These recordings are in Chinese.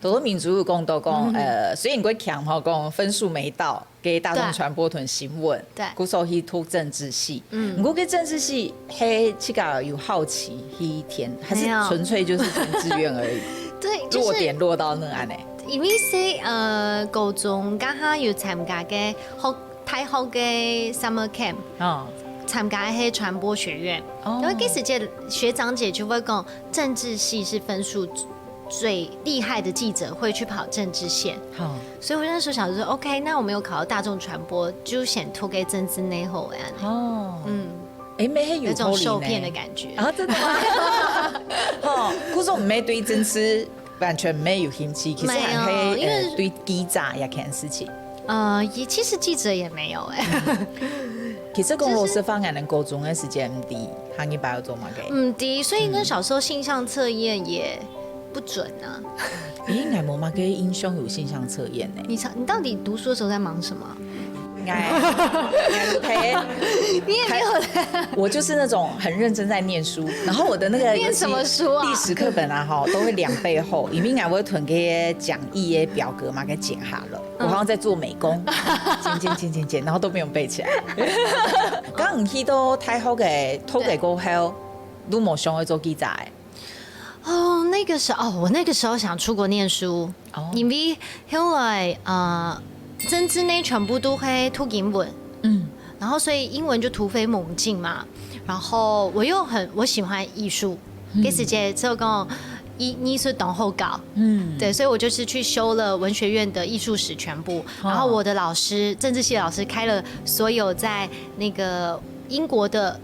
多数民主讲都讲，虽然我强吼讲分数没到，给大众传播团新闻，对，鼓手去读政治系，不过给政治系嘿，这个有好奇去填，还是纯粹就是填志愿而已？对，落点落到那安呢？因为是高中刚好有参加嘅太好嘅 summer camp， 参加係傳播學院，因為嗰時嘅學長姐就會講，政治系是分數最厲害的記者會去跑政治線，所以我那時候想說 ，OK， 那我沒有考到大眾傳播，就先投給政治內後有種受騙的感覺啊，真的嗎？哦，可是我沒對政治完全沒有興趣，其實係因為對記者也看事情。其實記者也沒有其實公羅斯方案的高中的時間唔低，行一百要做嘛嘅？唔低，所以那小時候性向測驗也不準啊。應該冇嘛嘅印象有性向測驗呢？你到底讀書的時候在忙什麼？你也沒有，我就是那種很認真在念書，然後我的那個念什麼書啊？歷史課本啊，哈，都會2倍厚，因為我會囤嘅講義嘅表格嘛，給剪下了。我好像在做美工，剪，然後都沒有背起來。剛唔去到太好嘅，偷給過後，都冇想去做記者。哦，那個時候，我那個時候想出國念書，因為後來政治呢全部都會讀英文，然後所以英文就突飛猛進嘛。然後我又我喜歡藝術，給時間之後講藝術懂後稿，對，所以我就是去修了文學院的藝術史全部。然後我的老師，政治系老師開了所有在那個英國的。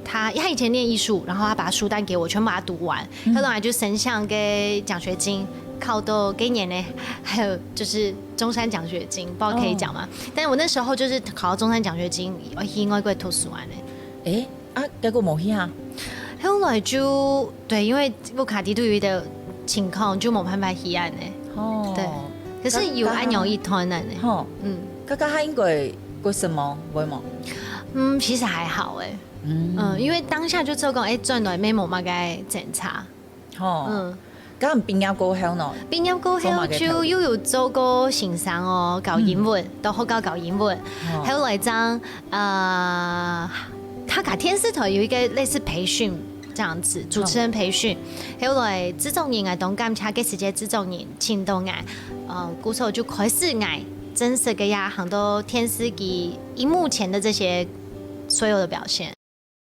他以前念藝術，然後他把書單給我，全部把它讀完。後來就神像跟獎學金考到今年呢，還有就是中山獎學金，不知道可以講嗎？但是我那時候就是考到中山獎學金，我應該會讀書完呢。結果冇去啊。後來就對，因為布卡迪對於的情況就冇辦法去案呢。對，可是有安有一團呢。剛剛應該為什麼會冇？其實還好哎。因為當下就做講，轉來沒冇乜嘅檢查。咁畢業過後呢？畢業過後就又有做過線上哦，搞英文，都好搞英文。後來張他cả電視台有一個類似培訓這樣子，主持人培訓。後來資助人動感車嘅時間資助人請到鼓手就開始真實嘅呀，很多電視機熒幕前的這些所有的表現。